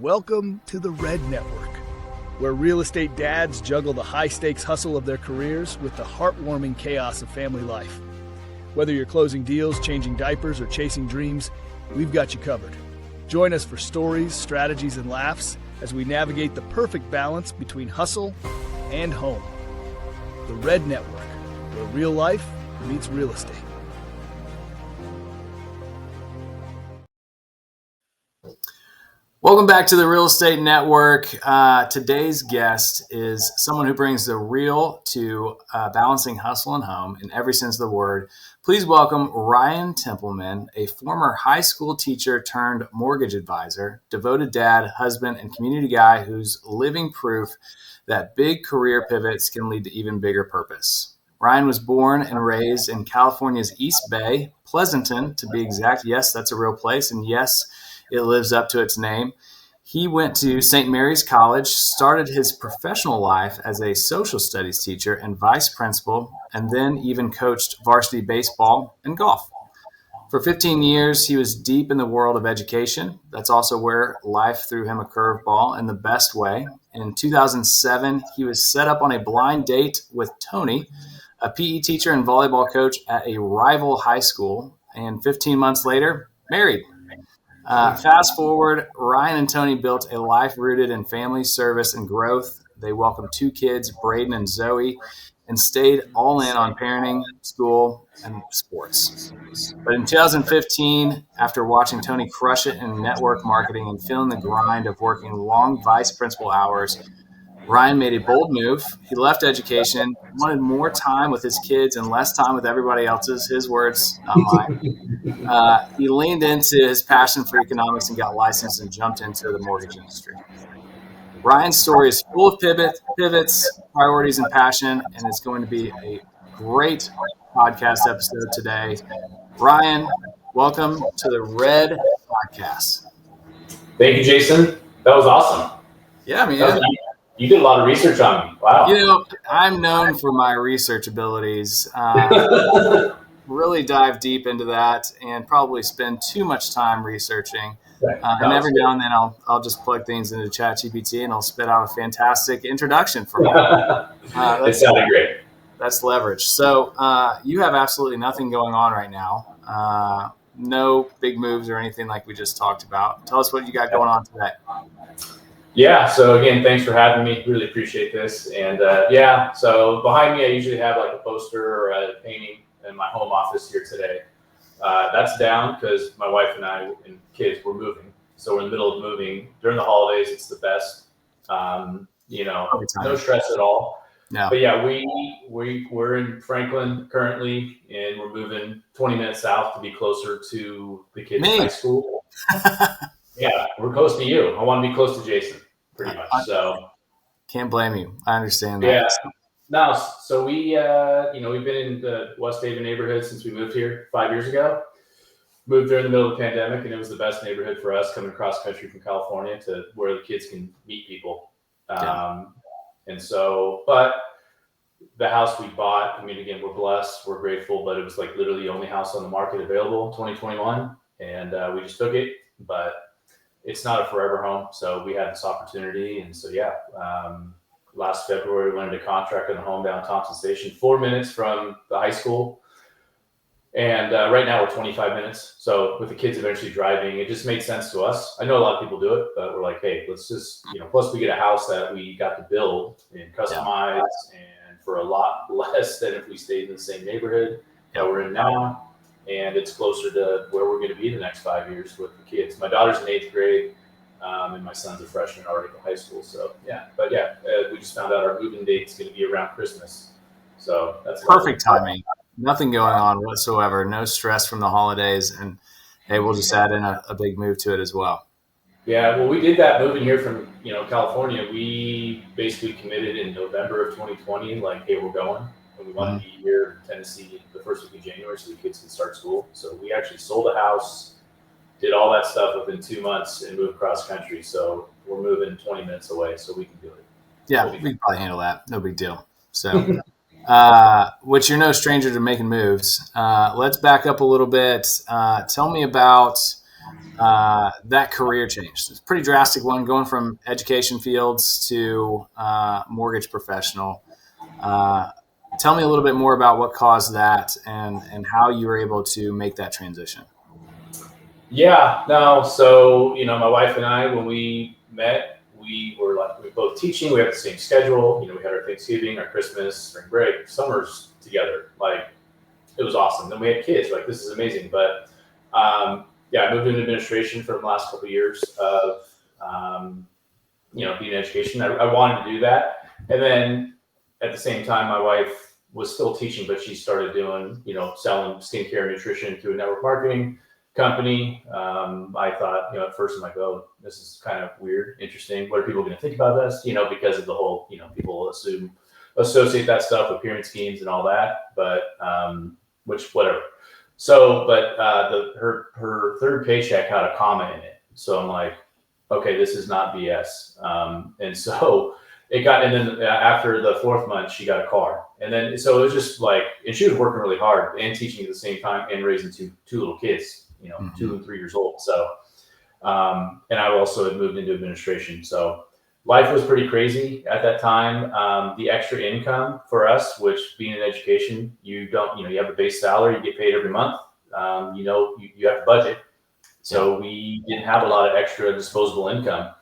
Welcome to the Red Network, where real estate dads juggle the high-stakes hustle of their careers with the heartwarming chaos of family life. Whether you're closing deals, changing diapers, or chasing dreams, we've got you covered. Join us for stories, strategies, and laughs as we navigate the perfect balance between hustle and home. The Red Network, where real life meets real estate. Welcome back to the Real Estate Network. Today's guest is someone who brings the real to balancing hustle and home in every sense of the word. Please welcome Ryan Templeman, a former high school teacher turned mortgage advisor, devoted dad, husband, and community guy who's living proof that big career pivots can lead to even bigger purpose. Ryan was born and raised in California's East Bay, Pleasanton to be exact. Yes, that's a real place. And yes, it lives up to its name. He went to St. Mary's College, started his professional life as a social studies teacher and vice principal, and then even coached varsity baseball and golf. For 15 years, he was deep in the world of education. That's also where life threw him a curveball in the best way. In 2007, he was set up on a blind date with Tony, a PE teacher and volleyball coach at a rival high school, and 15 months later, married. Fast forward, Ryan and Tony built a life rooted in family, service, and growth. They welcomed 2 kids, Braden and Zoe, and stayed all in on parenting, school, and sports. But in 2015, after watching Tony crush it in network marketing and feeling the grind of working long vice principal hours, Ryan made a bold move. He left education, wanted more time with his kids and less time with everybody else's. His words, not mine. He leaned into his passion for economics and got licensed and jumped into the mortgage industry. Ryan's story is full of pivots, priorities, and passion, and it's going to be a great podcast episode today. Ryan, welcome to the Red Podcast. Thank you, Jason. That was awesome. Yeah, man. You did a lot of research on me. Wow. You know, I'm known for my research abilities. Really dive deep into that and probably spend too much time researching. And every now and then I'll just plug things into ChatGPT and I'll spit out a fantastic introduction for you. It sounded great. That's leverage. So you have absolutely nothing going on right now. No big moves or anything like we just talked about. Tell us what you got going on today. Yeah. So again, thanks for having me. Really appreciate this. And so behind me, I usually have like a poster or a painting in my home office here today. That's down because my wife and I and kids were moving. So we're in the middle of moving during the holidays. It's the best, no stress at all. No. But yeah, we're in Franklin currently, and we're moving 20 minutes south to be closer to the kids' high school. Yeah, we're close to you. I want to be close to Jason, pretty much. So can't blame you. I understand that. Yeah. No, so we've been in the West Haven neighborhood since we moved here 5 years ago. Moved there in the middle of the pandemic, and it was the best neighborhood for us coming across country from California to where the kids can meet people. But the house we bought, I mean, again, we're blessed, we're grateful, but it was like literally the only house on the market available in 2021, and we just took it. But it's not a forever home, so we had this opportunity, and so last February, we went into contract on a home down Thompson Station, 4 minutes from the high school. And right now we're 25 minutes. So with the kids eventually driving, it just made sense to us. I know a lot of people do it, but we're like, hey, let's just, plus we get a house that we got to build and customize and for a lot less than if we stayed in the same neighborhood that we're in now. And it's closer to where we're going to be the next 5 years with the kids. My daughter's in 8th grade. And my son's a freshman already in high school. So, we just found out our moving date is going to be around Christmas. So that's perfect timing. Nothing going on whatsoever. No stress from the holidays. And, hey, we'll just add in a big move to it as well. Yeah, well, we did that moving here from, California. We basically committed in November of 2020, like, hey, we're going. And we wanted to be here in Tennessee the first week of January so the kids can start school. So we actually sold a house, did all that stuff within 2 months and moved cross country. So we're moving 20 minutes away, so we can do it. Yeah, we can probably handle that. No big deal. So, which you're no stranger to making moves. Let's back up a little bit. Tell me about that career change? It's a pretty drastic one, going from education fields to mortgage professional. Tell me a little bit more about what caused that and how you were able to make that transition. Yeah, no. So, my wife and I, when we met, we were both teaching. We had the same schedule. We had our Thanksgiving, our Christmas, spring break, summers together. Like, it was awesome. Then we had kids. Like, this is amazing. But I moved into administration for the last couple of years of being in education. I wanted to do that, and then at the same time, my wife was still teaching, but she started doing selling skincare, nutrition through a network marketing company. I thought, at first I'm like, oh, this is kind of weird, interesting. What are people going to think about this? Because of the whole, people associate that stuff with pyramid schemes and all that, but which whatever. So, but her third paycheck had a comma in it. So I'm like, okay, this is not BS. And so it got, and then after the fourth month, she got a car. And then, so it was just like, and she was working really hard and teaching at the same time and raising two little kids, 2 and 3 years old. So, and I also had moved into administration. So life was pretty crazy at that time. The extra income for us, which being in education, you have a base salary, you get paid every month. You have to budget. So we didn't have a lot of extra disposable income,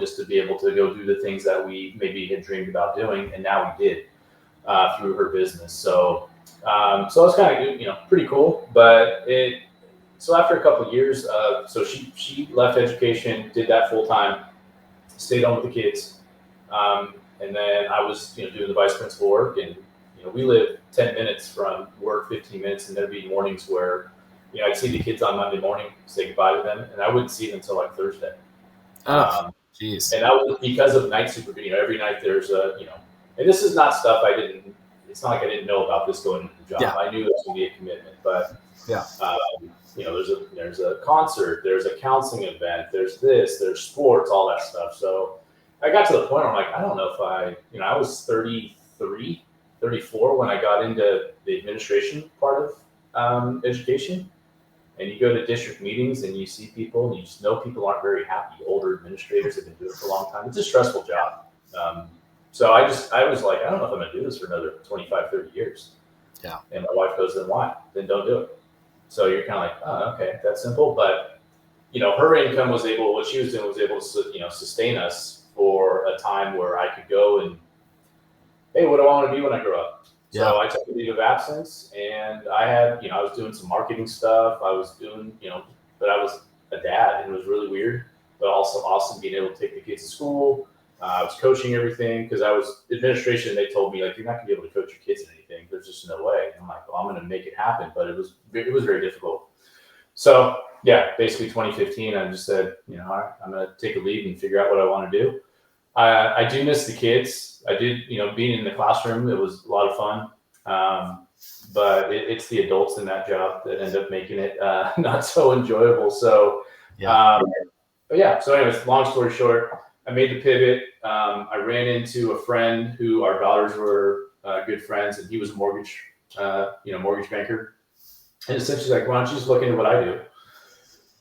just to be able to go do the things that we maybe had dreamed about doing. And now we did through her business. So it's kind of, pretty cool. But so after a couple of years, so she left education, did that full time, stayed home with the kids. And then I was, doing the vice principal work, and, we live 10 minutes from work, 15 minutes. And there'd be mornings where, I'd see the kids on Monday morning, say goodbye to them, and I wouldn't see them until like Thursday. Oh, jeez. And that was because of night supervision. Every night there's and this is not stuff it's not like I didn't know about this going into the job. Yeah. I knew it was going to be a commitment, but yeah. There's a concert, there's a counseling event, there's sports, all that stuff. So I got to the point where I'm like, I don't know if I was 33, 34 when I got into the administration part of education. And you go to district meetings and you see people and you just know people aren't very happy. Older administrators have been doing it for a long time. It's a stressful job. So I was like, I don't know if I'm going to do this for another 25, 30 years. Yeah. And my wife goes, then why? Then don't do it. So you're kind of like, oh, okay, that's simple. But, her income what she was doing was able to, sustain us for a time where I could go and, hey, what do I want to be when I grow up? So I took a leave of absence, and I had, I was doing some marketing stuff. I was doing, but I was a dad, and it was really weird, but also awesome being able to take the kids to school. I was coaching everything because I was administration. They told me, like, you're not gonna be able to coach your kids in anything. There's just no way. And I'm like, well, I'm going to make it happen. But it was very difficult. So yeah, basically 2015, I just said, all right, I'm going to take a leave and figure out what I want to do. I do miss the kids. I did, being in the classroom, it was a lot of fun. But it's the adults in that job that end up making it not so enjoyable. So, but yeah. So anyways, long story short, I made the pivot. I ran into a friend who our daughters were good friends, and he was a mortgage banker. And essentially, like, why don't you just look into what I do?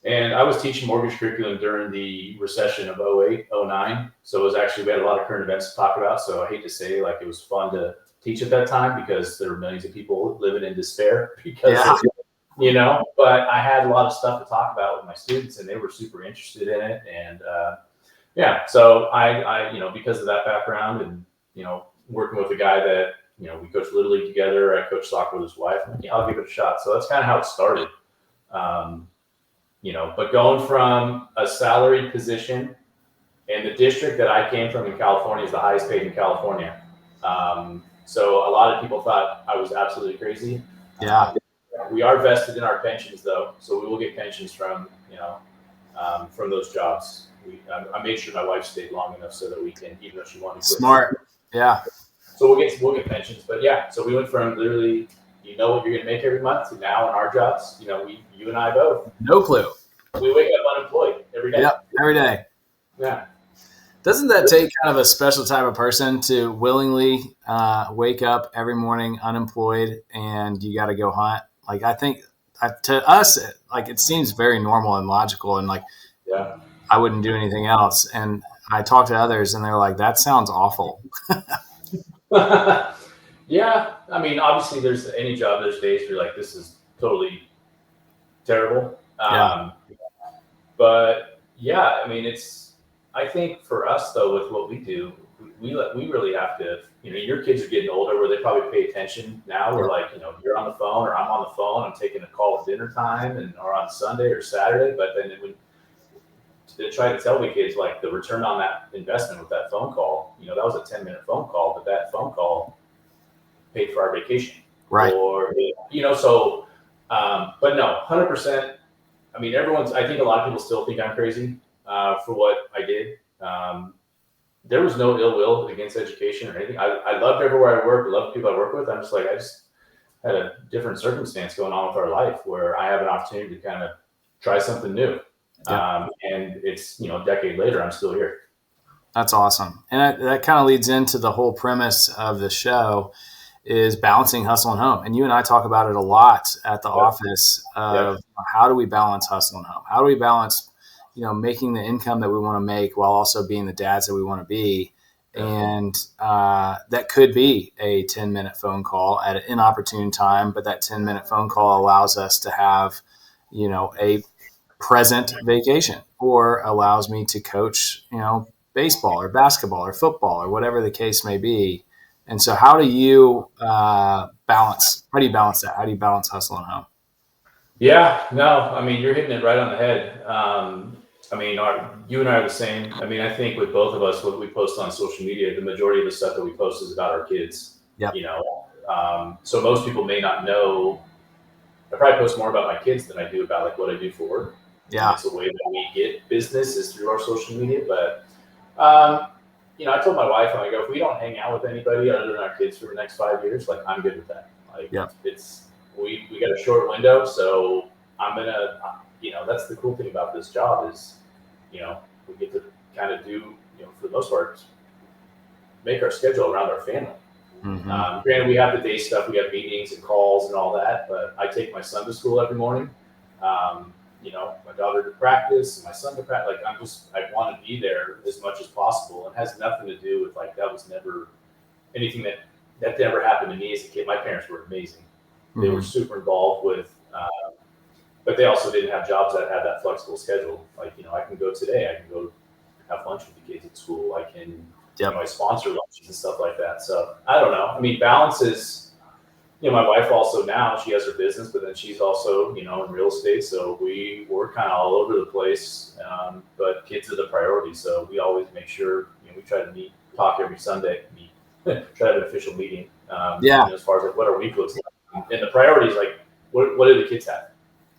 And I was teaching mortgage curriculum during the recession of 08, 09. So it was actually, we had a lot of current events to talk about. So I hate to say, like, it was fun to teach at that time because there were millions of people living in despair because, but I had a lot of stuff to talk about with my students, and they were super interested in it. And so I because of that background and, working with a guy that, we coached Little League together, I coached soccer with his wife, I'm like, I'll give it a shot. So that's kind of how it started. But going from a salaried position, and the district that I came from in California is the highest paid in California. So a lot of people thought I was absolutely crazy. Yeah. We are vested in our pensions though. So we will get pensions from those jobs. I made sure my wife stayed long enough so that we can, even though she wanted to quit. Smart. Yeah. So we'll get pensions, but yeah. So we went from literally, what you're going to make every month to now in our jobs, you and I both. No clue. We wake up unemployed every day. Yep. Every day. Yeah. Doesn't that take kind of a special type of person to willingly wake up every morning unemployed and you got to go hunt? Like, I think to us, like, it seems very normal and logical, and like, Yeah. I wouldn't do anything else. And I talk to others and they're like, that sounds awful. Yeah. I mean, obviously, there's any job, there's days where you're like, this is totally terrible. Yeah. But yeah, I mean, I think for us though, with what we do, we really have to, your kids are getting older where they probably pay attention now. We're like, you're on the phone or I'm on the phone, I'm taking a call at dinner time or on Sunday or Saturday. But then to try to tell the kids like the return on that investment with that phone call, that was a 10-minute phone call, but that phone call paid for our vacation. Right. Or, so, but no, 100%. I mean, I think a lot of people still think I'm crazy for what I did. There was no ill will against education or anything. I loved everywhere I worked. I loved the people I work with. I just had a different circumstance going on with our life where I have an opportunity to kind of try something new. Yeah. And it's, a decade later, I'm still here. That's awesome. And that kind of leads into the whole premise of the show is balancing hustle and home. And you and I talk about it a lot at the office of how do we balance hustle and home? How do we balance, making the income that we want to make while also being the dads that we want to be? And that could be a 10-minute phone call at an inopportune time, but that 10-minute phone call allows us to have, a present vacation, or allows me to coach, baseball or basketball or football or whatever the case may be. And so how do you balance that? How do you balance hustle and home? Yeah, no, I mean, you're hitting it right on the head. I mean, you and I are the same. I mean, I think with both of us, what we post on social media, the majority of the stuff that we post is about our kids. Yep. So most people may not know. I probably post more about my kids than I do about like what I do for work. Yeah. It's a way that we get business is through our social media. But, I told my wife, I go, if we don't hang out with anybody other than our kids for the next 5 years, like I'm good with that. Like we got a short window. So I'm going to, that's the cool thing about this job is, we get to kind of do, for the most part, make our schedule around our family. Mm-hmm. Granted, we have the day stuff, we have meetings and calls and all that, but I take my son to school every morning. My daughter to practice, my son to practice. Like I want to be there as much as possible. It has nothing to do with like, that was never anything that never happened to me as a kid. My parents were amazing. Mm-hmm. They were super involved with, but they also didn't have jobs that had that flexible schedule. Like, I can go today, I can go have lunch with the kids at school. I can, I sponsor lunches and stuff like that. So I don't know. I mean, balance is, my wife also now, she has her business, but then she's also, in real estate. So we're kind of all over the place, but kids are the priority. So we always make sure, we try to talk every Sunday, try to have an official meeting. As far as like what our week looks like. And the priority is like, what do the kids have?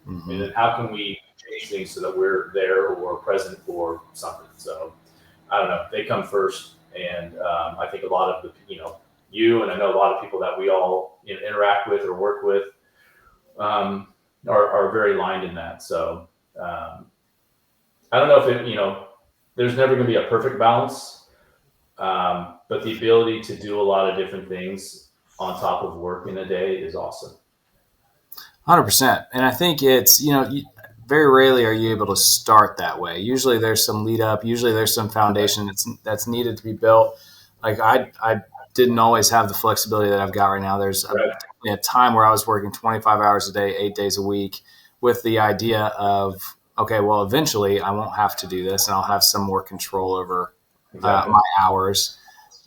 Mm-hmm. And then how can we change things so that we're there or present for something? So I don't know. They come first. And I think a lot of the, you and I know a lot of people that we all interact with or work with are very aligned in that. So I don't know if there's never going to be a perfect balance, but the ability to do a lot of different things on top of work in a day is awesome. 100%. And I think it's, very rarely are you able to start that way. Usually there's some lead up. Usually there's some foundation that's needed to be built. Like I didn't always have the flexibility that I've got right now. There's definitely a time where I was working 25 hours a day, 8 days a week with the idea of, okay, well, eventually I won't have to do this and I'll have some more control over my hours.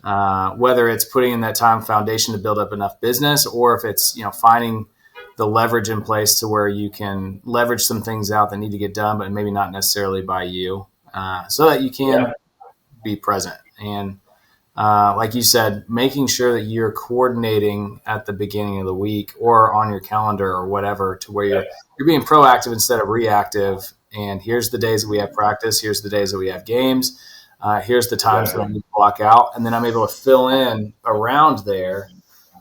Whether it's putting in that time foundation to build up enough business, or if it's, finding the leverage in place to where you can leverage some things out that need to get done, but maybe not necessarily by you, so that you can be present. And like you said, making sure that you're coordinating at the beginning of the week or on your calendar or whatever, to where you're being proactive instead of reactive. And here's the days that we have practice. Here's the days that we have games. Here's the times that I need to block out. And then I'm able to fill in around there.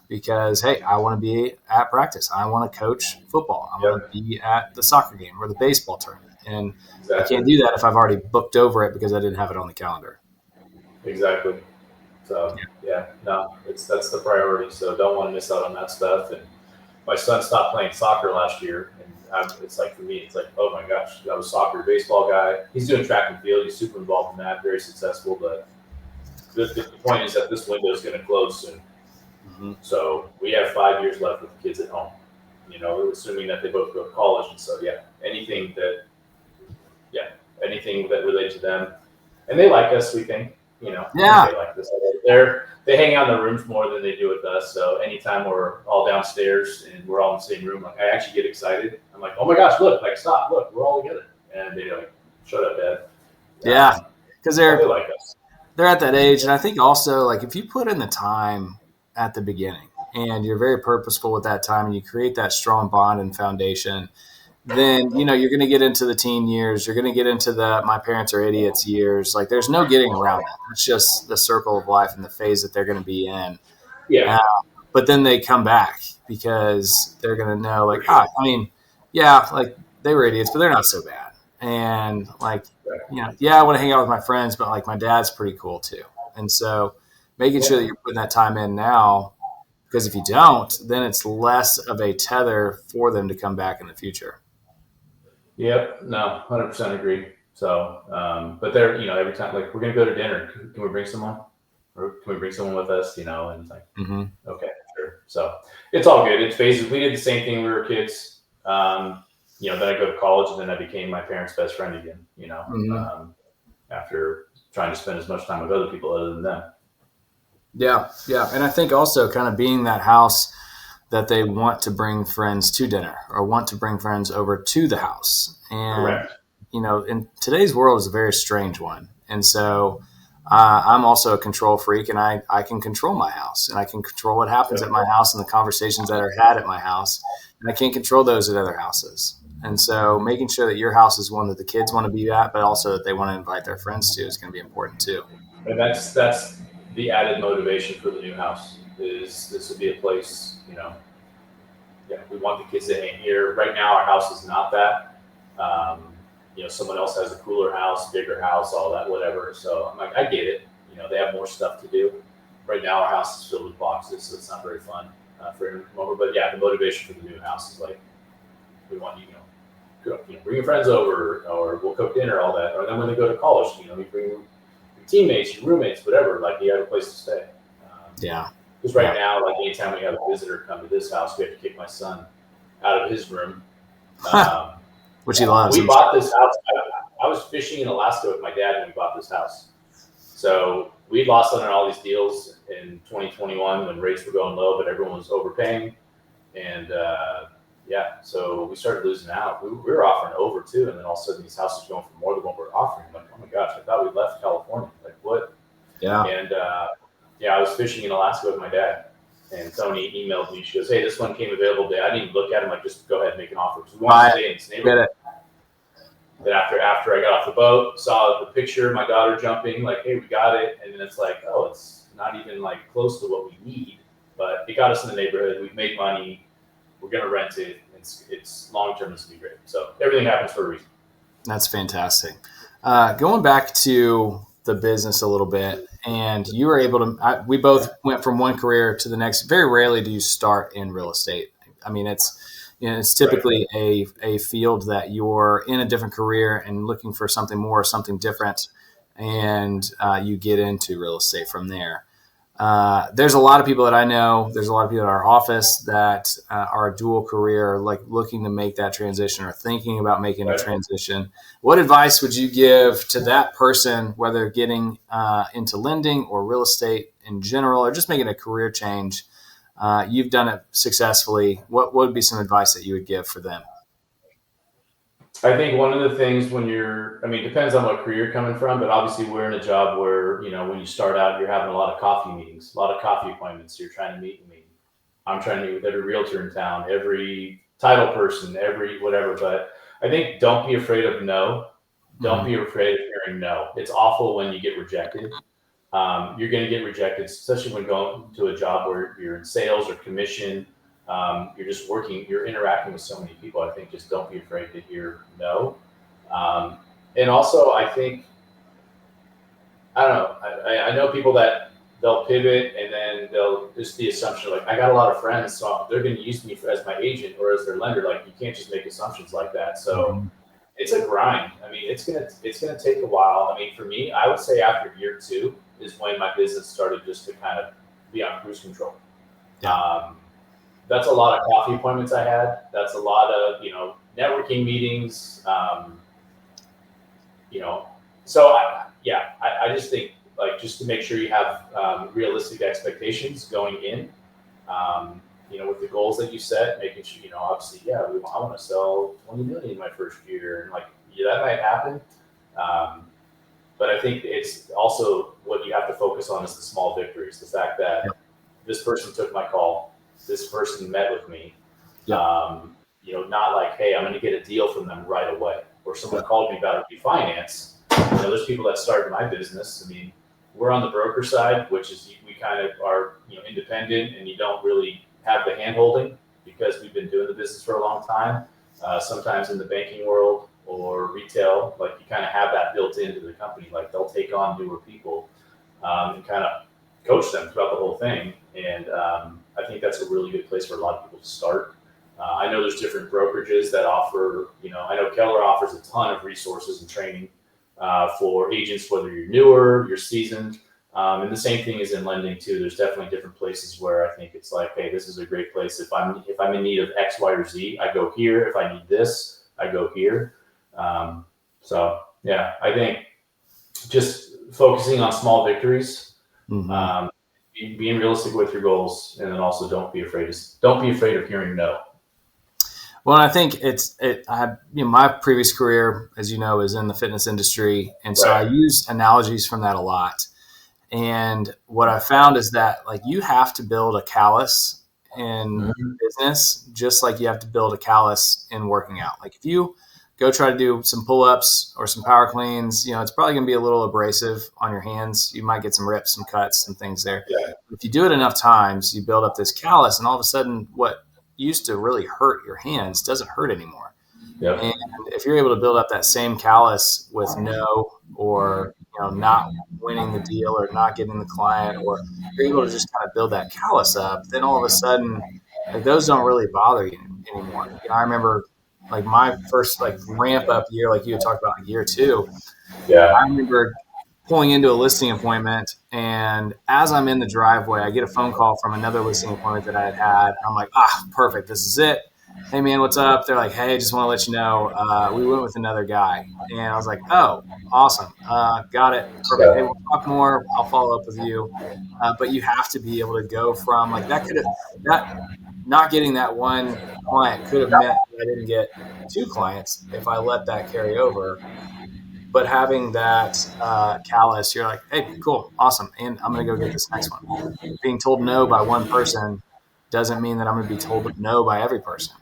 Because, hey, I want to be at practice. I want to coach football. I want to be at the soccer game or the baseball tournament. And I can't do that if I've already booked over it because I didn't have it on the calendar. Exactly. So, that's the priority. So don't want to miss out on that stuff. And my son stopped playing soccer last year, and it's like, for me, it's like, oh my gosh, I was a soccer baseball guy. He's doing track and field. He's super involved in that, very successful. But the point is that this window is going to close soon. Mm-hmm. So we have 5 years left with the kids at home, assuming that they both go to college. And so, anything that relates to them. And they like us, we think, Yeah. they like us. They hang out in the rooms more than they do with us. So anytime we're all downstairs and we're all in the same room, like, I actually get excited. I'm like, oh my gosh, look, like, stop, look, we're all together. And they like, shut up, Dad. Yeah. Because they like us. They're at that age. And I think also, like, if you put in the time at the beginning and you're very purposeful with that time and you create that strong bond and foundation, then, you're going to get into the teen years. You're going to get into the my parents are idiots years. Like, there's no getting around that. It's just the circle of life and the phase that they're going to be in. Yeah. But then they come back because they're going to know, like, like, they were idiots, but they're not so bad. And, like, I want to hang out with my friends, but, like, my dad's pretty cool too. And so making sure that you're putting that time in now, because if you don't, then it's less of a tether for them to come back in the future. Yep. No, 100% agree. So, but they're, every time, like, we're going to go to dinner. Can we bring someone? Or can we bring someone with us? And it's like, okay, sure. So it's all good. It's phases. We did the same thing when we were kids. Then I go to college, and then I became my parents' best friend again, after trying to spend as much time with other people other than them. Yeah. Yeah. And I think also kind of being that house that they want to bring friends to dinner or want to bring friends over to the house. And, correct. In today's world is a very strange one. And so I'm also a control freak, and I can control my house, and I can control what happens at my house and the conversations that are had at my house. And I can't control those at other houses. And so making sure that your house is one that the kids want to be at, but also that they want to invite their friends to, is going to be important too. And that's the added motivation for the new house is this would be a place, we want the kids to hang here. Right now, our house is not that. Someone else has a cooler house, bigger house, all that, whatever. So I'm like, I get it. They have more stuff to do. Right now, our house is filled with boxes, so it's not very fun for anyone to come over. But the motivation for the new house is like, we want you, bring your friends over, or we'll cook dinner, all that. Or then when they go to college, you bring your teammates, your roommates, whatever. Like, you have a place to stay. Because right now, like, anytime we have a visitor come to this house, we have to kick my son out of his room. Which he loves. We bought this house. I was fishing in Alaska with my dad when we bought this house. So we lost on all these deals in 2021 when rates were going low, but everyone was overpaying. And so we started losing out. We were offering over too, and then all of a sudden these houses were going for more than what we're offering. I'm like, oh my gosh, I thought we left California. Like, what? Yeah. And I was fishing in Alaska with my dad, and Tony emailed me. She goes, "Hey, this one came available today." I didn't even look at him. Like, just go ahead and make an offer. So we wanted to stay in this neighborhood. Then after I got off the boat, saw the picture of my daughter jumping, like, hey, we got it. And then it's like, oh, it's not even like close to what we need, but it got us in the neighborhood. We've made money. We're going to rent it. It's long-term. This will be great. So everything happens for a reason. That's fantastic. Going back to the business a little bit, and you were able to, we both went from one career to the next. Very rarely do you start in real estate. I mean, it's typically a field that you're in a different career and looking for something more, something different, and you get into real estate from there. There's a lot of people that I know. There's a lot of people in our office that are a dual career, like looking to make that transition or thinking about making a transition. What advice would you give to that person, whether getting into lending or real estate in general, or just making a career change? You've done it successfully. What would be some advice that you would give for them? I think one of the things it depends on what career you're coming from, but obviously we're in a job where, when you start out, you're having a lot of coffee meetings, a lot of coffee appointments. You're trying to meet and meet. I'm trying to meet with every realtor in town, every title person, every whatever. But I think don't be afraid of no. Don't be afraid of hearing no. It's awful when you get rejected. You're going to get rejected, especially when going to a job where you're in sales or commission. You're just working, you're interacting with so many people. I think just don't be afraid to hear no. And also, I think, I don't know, I know people that they'll pivot, and then they'll just the assumption like, I got a lot of friends, so they're going to use me as my agent or as their lender. Like, you can't just make assumptions like that. So it's a grind. I mean, it's gonna take a while. I mean, for me, I would say after year 2 is when my business started just to kind of be on cruise control. That's a lot of coffee appointments I had. That's a lot of, networking meetings. So I just think, like, just to make sure you have realistic expectations going in, with the goals that you set, making sure, obviously, I want to sell 20 million in my first year, and that might happen. But I think it's also what you have to focus on is the small victories. The fact that this person took my call, this person met with me. Not like, hey, I'm going to get a deal from them right away, or someone called me about a refinance. There's people that started my business. I mean, we're on the broker side, which is we kind of are, independent, and you don't really have the hand holding because we've been doing the business for a long time. Sometimes in the banking world or retail, like, you kind of have that built into the company. Like, they'll take on newer people and kind of coach them throughout the whole thing. And I think that's a really good place for a lot of people to start. I know there's different brokerages that offer, I know Keller offers a ton of resources and training for agents, whether you're newer, you're seasoned. And the same thing is in lending too. There's definitely different places where I think it's like, hey, this is a great place. If I'm in need of X, Y, or Z, I go here. If I need this, I go here. I think just focusing on small victories, being realistic with your goals, and then also don't be afraid of hearing no. Well, I think my previous career, as you know, is in the fitness industry. And so I use analogies from that a lot. And what I found is that, like, you have to build a callus in business, just like you have to build a callus in working out. Like, if you go try to do some pull-ups or some power cleans, it's probably going to be a little abrasive on your hands. You might get some rips, some cuts, some things there. Yeah. If you do it enough times, you build up this callus, and all of a sudden what used to really hurt your hands doesn't hurt anymore. Yep. And if you're able to build up that same callus with no, or not winning the deal, or not getting the client, or you're able to just kind of build that callus up, then all of a sudden, like, those don't really bother you anymore. I remember, like, my first, like, ramp up year, like you had talked about, like, year 2. Yeah. I remember pulling into a listing appointment, and as I'm in the driveway, I get a phone call from another listing appointment that I had. I'm like, perfect, this is it. Hey man, what's up? They're like, hey, just want to let you know, we went with another guy. And I was like, oh, awesome. Got it. Perfect. Hey, we'll talk more. I'll follow up with you. But you have to be able to go from, like, that not getting that one client could have meant I didn't get 2 clients if I let that carry over. But having that callus, you're like, hey, cool, awesome, and I'm going to go get this next one. Being told no by one person doesn't mean that I'm going to be told no by every person.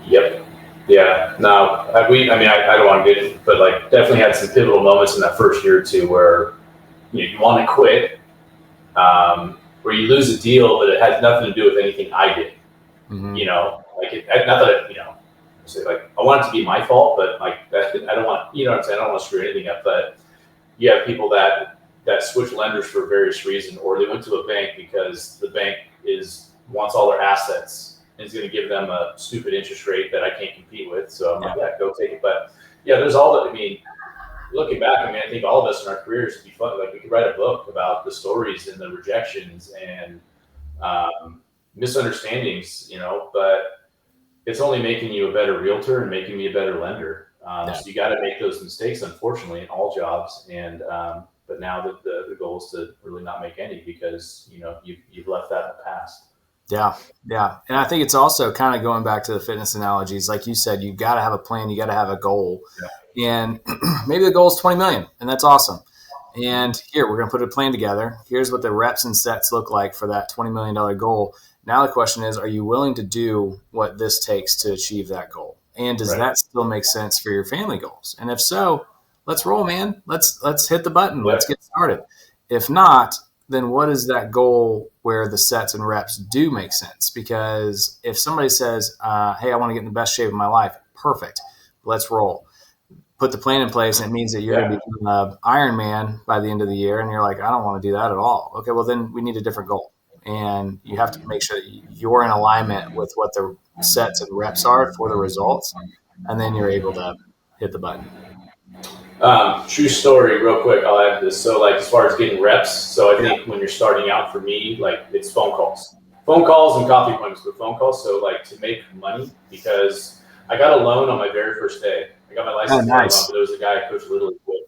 Yep. Yeah. No, I don't want to get it, but, like, definitely had some pivotal moments in that first year or 2 where you want to quit, where you lose a deal, but it has nothing to do with anything I did. Not that say, like, I want it to be my fault, but, like, I don't want, what I'm saying, I don't want to screw anything up. But you have people that switch lenders for various reasons, or they went to a bank because the bank wants all their assets and is going to give them a stupid interest rate that I can't compete with. So I'm like, go take it. But there's all that. I mean, looking back, I think all of us in our careers would be fun. Like, we could write a book about the stories and the rejections and misunderstandings, but it's only making you a better realtor and making me a better lender. So you got to make those mistakes, unfortunately, in all jobs. And but now that the goal is to really not make any, because you've left that in the past. Yeah. And I think it's also kind of going back to the fitness analogies. Like you said, you got to have a plan. You got to have a goal. Yeah. And maybe the goal is 20 million, and that's awesome. And here, we're going to put a plan together. Here's what the reps and sets look like for that $20 million goal. Now the question is, are you willing to do what this takes to achieve that goal? And does that still make sense for your family goals? And if so, let's roll, man. Let's hit the button. Yeah. Let's get started. If not, then what is that goal where the sets and reps do make sense? Because if somebody says, hey, I want to get in the best shape of my life, perfect. Let's roll. put the plan in place, and it means that you're going to be doing an Ironman by the end of the year, and you're like, I don't want to do that at all. Okay, well then we need a different goal, and you have to make sure that you're in alignment with what the sets and reps are for the results, and then you're able to hit the button. True story, real quick. I'll add this. So, like, as far as getting reps, so I think when you're starting out, for me, like, it's phone calls and coffee appointments, but phone calls. So, like, to make money, because I got a loan on my very first day. I got my license loan, but there was a guy I coached Little League with.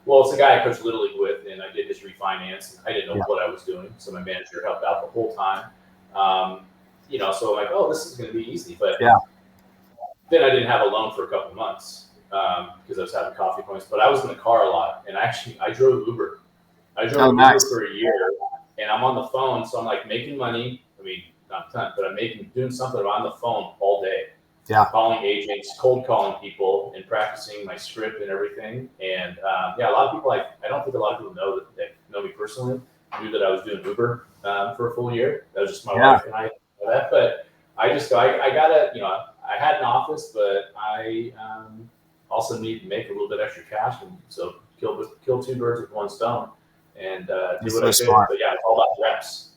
Well, it's a guy I coached Little League with, and I did his refinance. I didn't know what I was doing, so my manager helped out the whole time. So I'm like, oh, this is going to be easy. But then I didn't have a loan for a couple months. Because I was having coffee points, but I was in the car a lot, and actually I drove Uber. I drove Uber for a year, and I'm on the phone, so I'm like making money. I mean, not a ton, but I'm doing something on the phone all day. Yeah, calling agents, cold calling people, and practicing my script and everything. And a lot of people, I don't think a lot of people know that know me personally, knew that I was doing Uber for a full year. That was just my wife and I know that. But I gotta, I had an office, but I also need to make a little bit extra cash, and so kill two birds with one stone, and do what I do. But yeah, it's all about reps.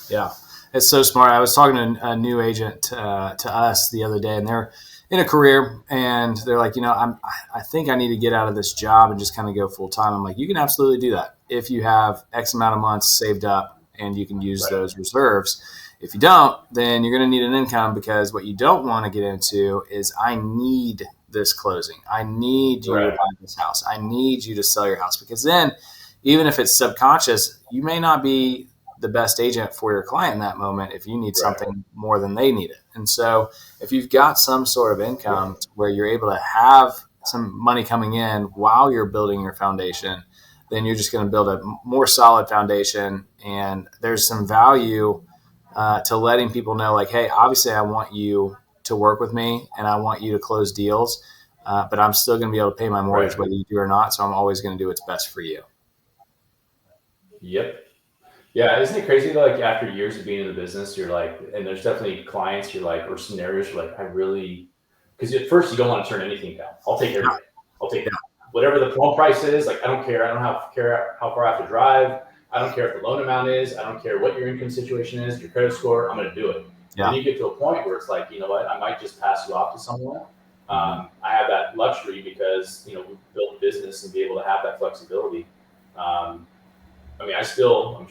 Yeah, it's so smart. I was talking to a new agent to us the other day, and they're in a career, and they're like, I think I need to get out of this job and just kind of go full time. I'm like, you can absolutely do that if you have X amount of months saved up and you can use those reserves. If you don't, then you're going to need an income, because what you don't want to get into is, I need this closing. I need you to buy this house. I need you to sell your house, because then even if it's subconscious, you may not be the best agent for your client in that moment if you need something more than they need it. And so if you've got some sort of income where you're able to have some money coming in while you're building your foundation, then you're just going to build a more solid foundation. And there's some value to letting people know, like, hey, obviously I want you to work with me and I want you to close deals, but I'm still going to be able to pay my mortgage whether you do or not. So I'm always going to do what's best for you. Yep. Yeah. Isn't it crazy though? Like, after years of being in the business, you're like, and there's definitely clients you're like, or scenarios you're like, because at first you don't want to turn anything down. I'll take everything. I'll take whatever the phone price is. Like, I don't care. I don't care how far I have to drive. I don't care if the loan amount is. I don't care what your income situation is, your credit score. I'm going to do it. Yeah. And you get to a point where it's like, you know what? I might just pass you off to someone. I have that luxury because, we built a business and be able to have that flexibility.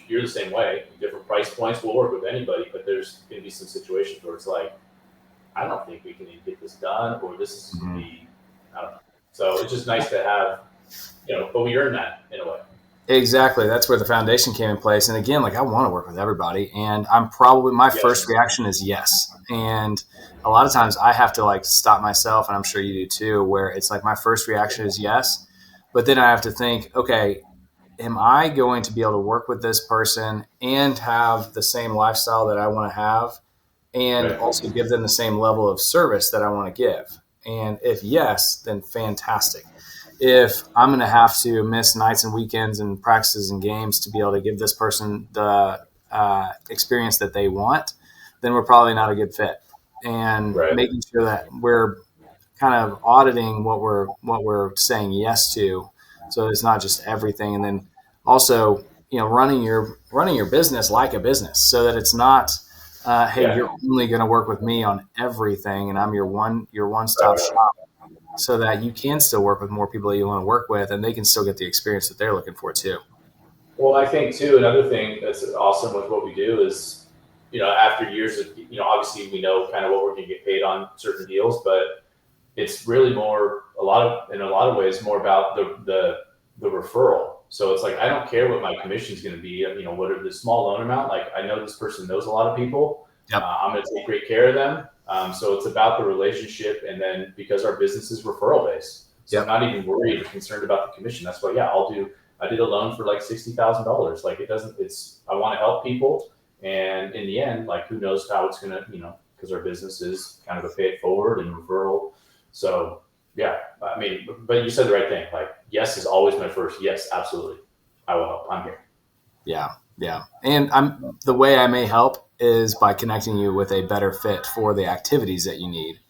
You're the same way. Different price points will work with anybody, but there's going to be some situations where it's like, I don't think we can even get this done, or this is going to be, I don't know. So it's just nice to have, but we earn that in a way. Exactly. That's where the foundation came in place. And again, like, I want to work with everybody, and I'm probably, my first reaction is yes. And a lot of times I have to stop myself, and I'm sure you do too, where it's like my first reaction is yes, but then I have to think, okay, am I going to be able to work with this person and have the same lifestyle that I want to have, and also give them the same level of service that I want to give? And if yes, then fantastic. If I'm going to have to miss nights and weekends and practices and games to be able to give this person the experience that they want, then we're probably not a good fit. And making sure that we're kind of auditing what we're saying yes to, so it's not just everything. And then also, running your business like a business, so that it's not, hey, you're only going to work with me on everything, and I'm your one-stop shop. So that you can still work with more people that you want to work with, and they can still get the experience that they're looking for too. Well, I think too, another thing that's awesome with what we do is, after years of, obviously we know kind of what we're going to get paid on certain deals, but it's really more, in a lot of ways, more about the referral. So it's like, I don't care what my commission is going to be, what are the small loan amount. Like, I know this person knows a lot of people. I'm going to take great care of them. So it's about the relationship, and then because our business is referral based, so I'm not even worried or concerned about the commission. That's why, I did a loan for like $60,000. Like, I want to help people, and in the end, like, who knows how it's gonna, because our business is kind of a pay it forward and referral. So but you said the right thing. Like, yes is always my first. Yes, absolutely, I will help. I'm here. Yeah, and the way I may help is by connecting you with a better fit for the activities that you need.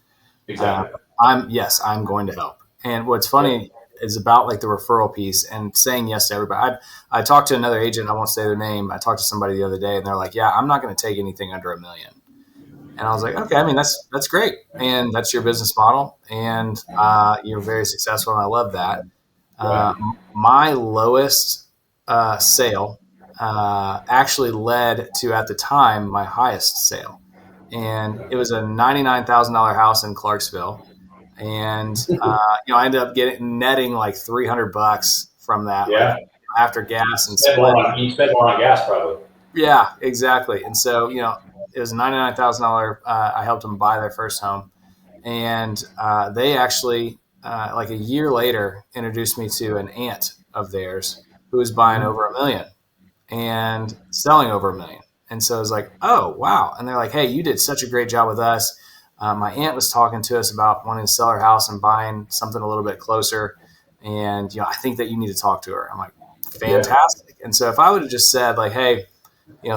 Exactly. I'm going to help. And what's funny is about like the referral piece and saying yes to everybody. I talked to another agent. I won't say their name. I talked to somebody the other day, and they're like, "Yeah, I'm not going to take anything under $1 million." And I was like, "Okay, I mean that's great, and that's your business model, and you're very successful, and I love that." Uh, my lowest sale actually led to, at the time, my highest sale, and it was a $99,000 house in Clarksville. And I ended up netting like $300 from that, like Yeah. after gas and You spend more on gas probably. yeah, exactly. And so it was $99,000. I helped them buy their first home, and they actually like a year later introduced me to an aunt of theirs who was buying over $1 million and selling over $1 million. And so I was like, oh, wow. And they're like, hey, you did such a great job with us. My aunt was talking to us about wanting to sell her house and buying something a little bit closer. And, I think that you need to talk to her. I'm like, fantastic. And so if I would have just said like, hey,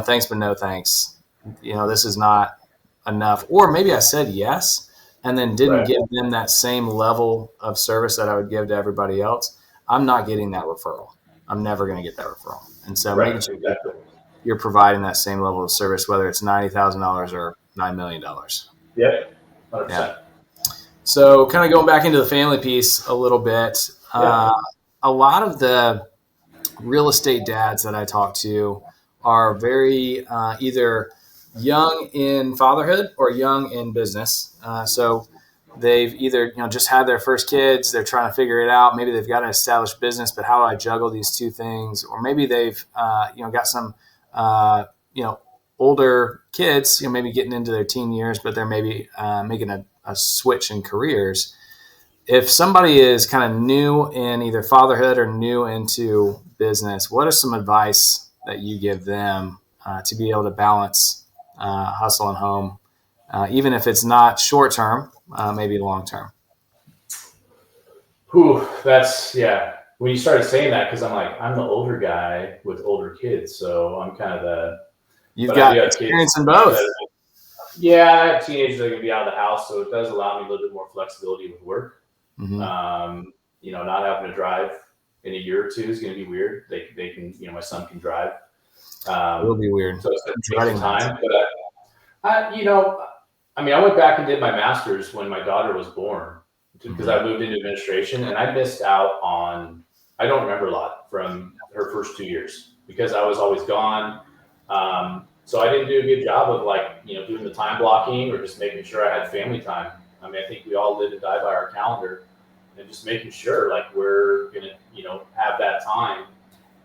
thanks, but no thanks, this is not enough. Or maybe I said yes and then didn't give them that same level of service that I would give to everybody else. I'm not getting that referral. I'm never going to get that referral. And so making sure you're providing that same level of service, whether it's $90,000 or $9 million. Yep. 100%. Yeah. So kind of going back into the family piece a little bit, a lot of the real estate dads that I talk to are very either young in fatherhood or young in business. So they've either just had their first kids, they're trying to figure it out. Maybe they've got an established business, but how do I juggle these two things? Or maybe they've got some older kids, maybe getting into their teen years, but they're maybe making a switch in careers. If somebody is kind of new in either fatherhood or new into business, what are some advice that you give them to be able to balance hustle and home, even if it's not short term, maybe long term? That's when you started saying that, because I'm the older guy with older kids, so I'm kind of You've got experience in both. Yeah, I have teenagers that are going to be out of the house, so it does allow me a little bit more flexibility with work. Mm-hmm. Not having to drive in a year or two is going to be weird. They can, my son can drive. It will be weird. So it's going to take some time. But I went back and did my master's when my daughter was born, because I moved into administration, and I missed out on. I don't remember a lot from her first 2 years because I was always gone. So I didn't do a good job of doing the time blocking or just making sure I had family time. I think we all live and die by our calendar, and just making sure we're gonna have that time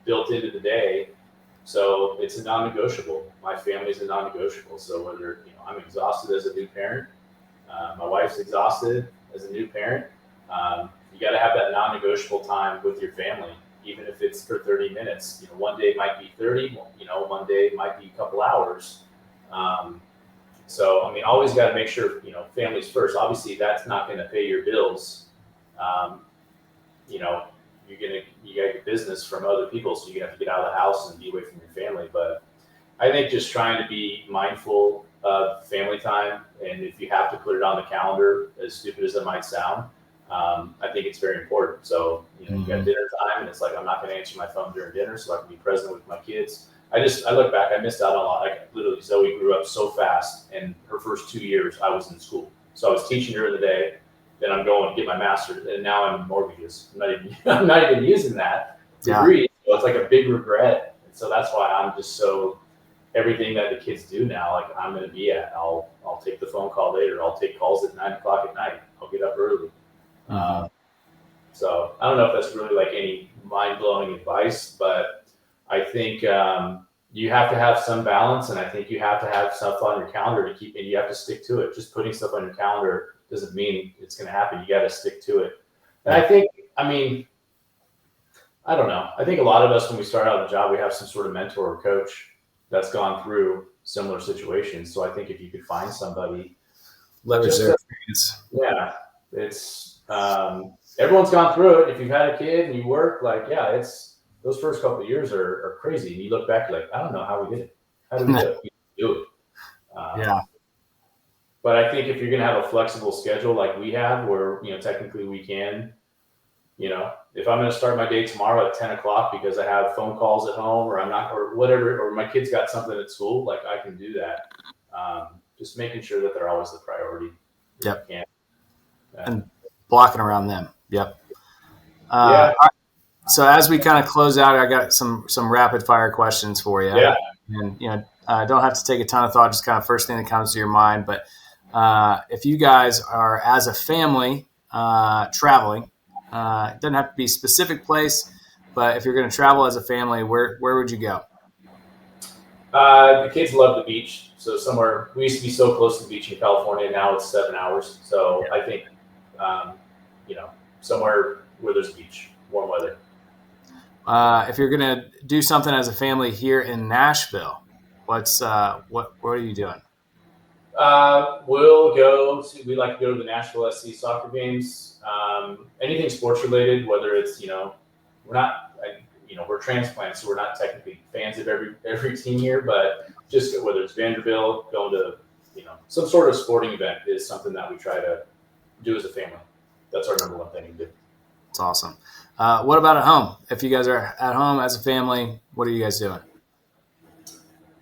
built into the day. So it's a non-negotiable. My family's a non-negotiable. So whether I'm exhausted as a new parent, my wife's exhausted as a new parent, you got to have that non-negotiable time with your family. Even if it's for 30 minutes, one day might be 30, one day might be a couple hours. So, always got to make sure, family's first. Obviously, that's not going to pay your bills. You got your business from other people, so you have to get out of the house and be away from your family. But I think just trying to be mindful of family time, and if you have to put it on the calendar, as stupid as it might sound, I think it's very important. So, you got dinner time, and it's I'm not going to answer my phone during dinner, so I can be present with my kids. I look back, I missed out on a lot. Literally, Zoe grew up so fast, and her first 2 years, I was in school. So I was teaching her in the day, then I'm going to get my master's, and now I'm in mortgages. I'm not even using that degree. So it's a big regret. And so that's why I'm just so, everything that the kids do now, I'm going to be at. I'll take the phone call later. I'll take calls at 9:00 at night. I'll get up early. So I don't know if that's really any mind-blowing advice, but I think you have to have some balance, and I think you have to have stuff on your calendar to keep, and you have to stick to it. Just putting stuff on your calendar doesn't mean it's going to happen. You got to stick to it. And I think, I don't know. I think a lot of us, when we start out in a job, we have some sort of mentor or coach that's gone through similar situations. So I think if you could find somebody, leverage their experience. Yeah, it's everyone's gone through it. If you've had a kid and you work, it's those first couple of years are crazy. And you look back, I don't know how we did it. How did we do it? We do it. But I think if you're going to have a flexible schedule like we have, where technically we can if I'm going to start my day tomorrow at 10 o'clock because I have phone calls at home or I'm not, or whatever, or my kid's got something at school, like I can do that. Just making sure that they're always the priority. Yep. Yeah. And blocking around them. Yep. Yeah. So as we kind of close out, I got some rapid fire questions for you. Yeah. And, don't have to take a ton of thought, just kind of first thing that comes to your mind. But if you guys are, as a family, traveling, it doesn't have to be a specific place, but if you're going to travel as a family, where would you go? The kids love the beach. So somewhere, we used to be so close to the beach in California. Now it's 7 hours. So I think, somewhere where there's a beach, warm weather. If you're going to do something as a family here in Nashville, what are you doing? We like to go to the Nashville SC soccer games. Anything sports related, whether it's, we're transplants, so we're not technically fans of every team here, but just whether it's Vanderbilt, going to, some sort of sporting event is something that we try to do as a family. That's our number one thing to do. That's awesome. What about at home? If you guys are at home as a family, what are you guys doing?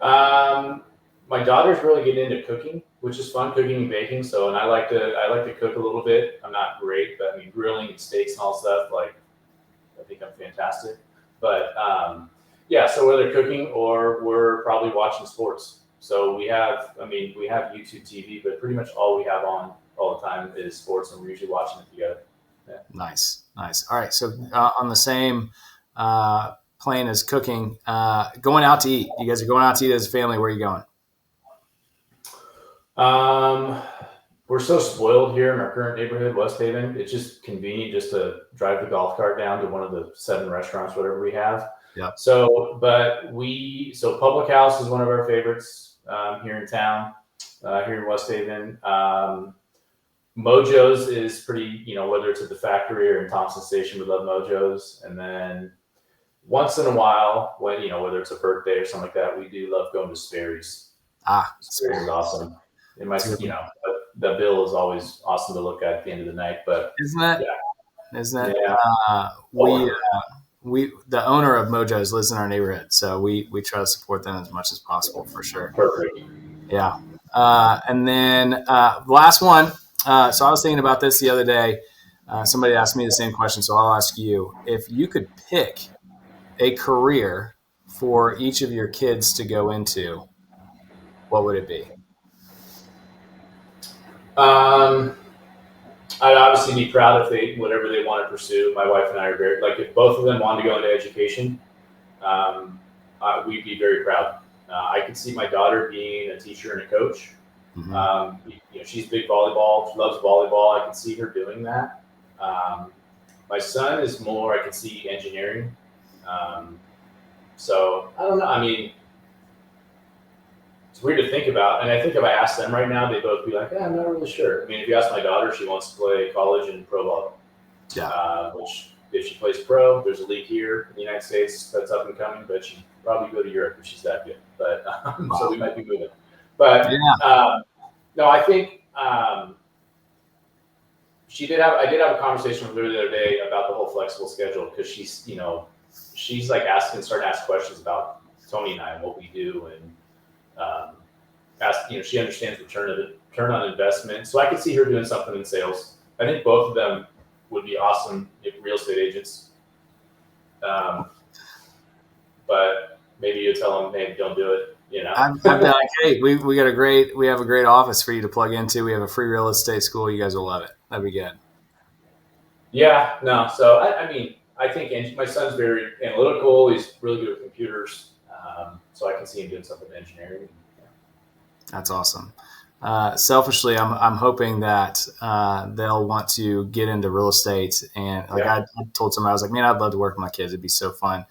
My daughter's really getting into cooking, which is fun, cooking and baking. So, and I like to cook a little bit. I'm not great, but I mean, grilling and steaks and all stuff, like, I think I'm fantastic. But, so whether cooking or we're probably watching sports. So we have YouTube TV, but pretty much all we have on all the time is sports, and we're usually watching it together. Yeah. Nice. All right. So on the same plane as cooking, going out to eat. You guys are going out to eat as a family. Where are you going? We're so spoiled here in our current neighborhood, West Haven. It's just convenient just to drive the golf cart down to one of the 7 restaurants, whatever we have. Yeah. So Public House is one of our favorites here in town, here in West Haven. Mojo's is pretty, whether it's at the factory or in Thompson Station, we love Mojo's. And then once in a while, when, whether it's a birthday or something like that, we do love going to Sperry's. Sperry's is awesome. It might, the bill is always awesome to look at the end of the night, but isn't it? Yeah. Isn't it? Yeah. We the owner of Mojo's lives in our neighborhood, so we try to support them as much as possible for sure. Perfect. Yeah. And then last one. So I was thinking about this the other day. Somebody asked me the same question, so I'll ask you. If you could pick a career for each of your kids to go into, what would it be? I'd obviously be proud if whatever they want to pursue. My wife and I are very, like, if both of them wanted to go into education, we'd be very proud. I could see my daughter being a teacher and a coach. Mm-hmm. She's big volleyball. She loves volleyball. I can see her doing that. My son is more, I can see engineering. So I don't know. I mean, it's weird to think about. And I think if I asked them right now, they'd both be like, I'm not really sure. I mean, if you ask my daughter, she wants to play college and pro volleyball. Yeah. Which if she plays pro, there's a league here in the United States that's up and coming, but she'd probably go to Europe if she's that good. But so we might be moving. But no, I think I did have a conversation with her the other day about the whole flexible schedule, because she's like starting to ask questions about Tony and I and what we do, and she understands return on investment. So I could see her doing something in sales. I think both of them would be awesome real estate agents. But maybe you tell them, hey, don't do it. I've been like, hey, we have a great office for you to plug into. We have a free real estate school. You guys will love it. That'd be good. Yeah, no. So I think my son's very analytical. He's really good with computers. So I can see him doing something in engineering. Yeah. That's awesome. Selfishly, I'm hoping that they'll want to get into real estate. And I told somebody, I was like, man, I'd love to work with my kids. It'd be so fun.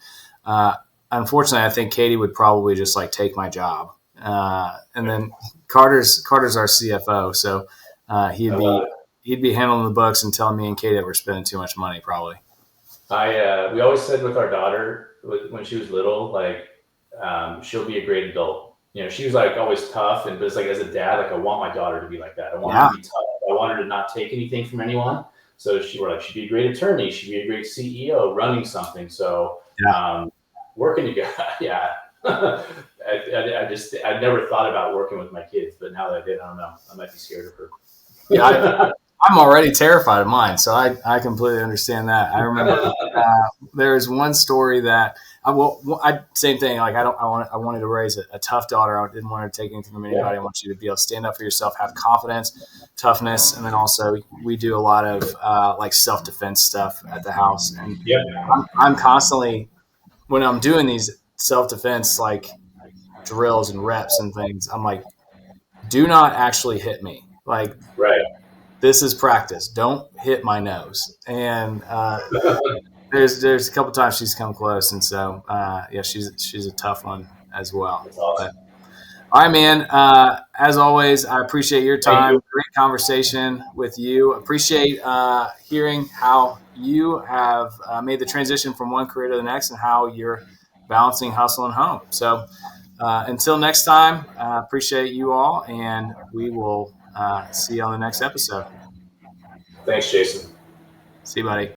Unfortunately, I think Katie would probably just like take my job. And then Carter's our CFO. So he'd be handling the books and telling me and Katie that we're spending too much money probably. We always said with our daughter when she was little, like, she'll be a great adult. She was like always tough, but it's like, as a dad, like, I want my daughter to be like that. I want her to be tough. I want her to not take anything from anyone. So we're like, she'd be a great attorney. She'd be a great CEO running something. So Yeah. working together, yeah. I never thought about working with my kids, but now that I did, I don't know. I might be scared of her. Yeah, I'm already terrified of mine, so I completely understand that. I remember there is one story that same thing. Like I wanted to raise a tough daughter. I didn't want her to take anything from anybody. I want you to be able to stand up for yourself, have confidence, toughness, and then also we do a lot of like self defense stuff at the house. And Yep. I'm constantly when I'm doing these self defense like drills and reps and things. I'm like, do not actually hit me. Like Right. this is practice. Don't hit my nose. And there's a couple times she's come close, and so yeah, she's a tough one as well. That's awesome. But all right, man. As always, I appreciate your Thank time. you. Great conversation with you. Appreciate hearing how you have made the transition from one career to the next and how you're balancing hustle and home. So until next time, appreciate you all, and we will see you on the next episode. Thanks, Jason. See you, buddy.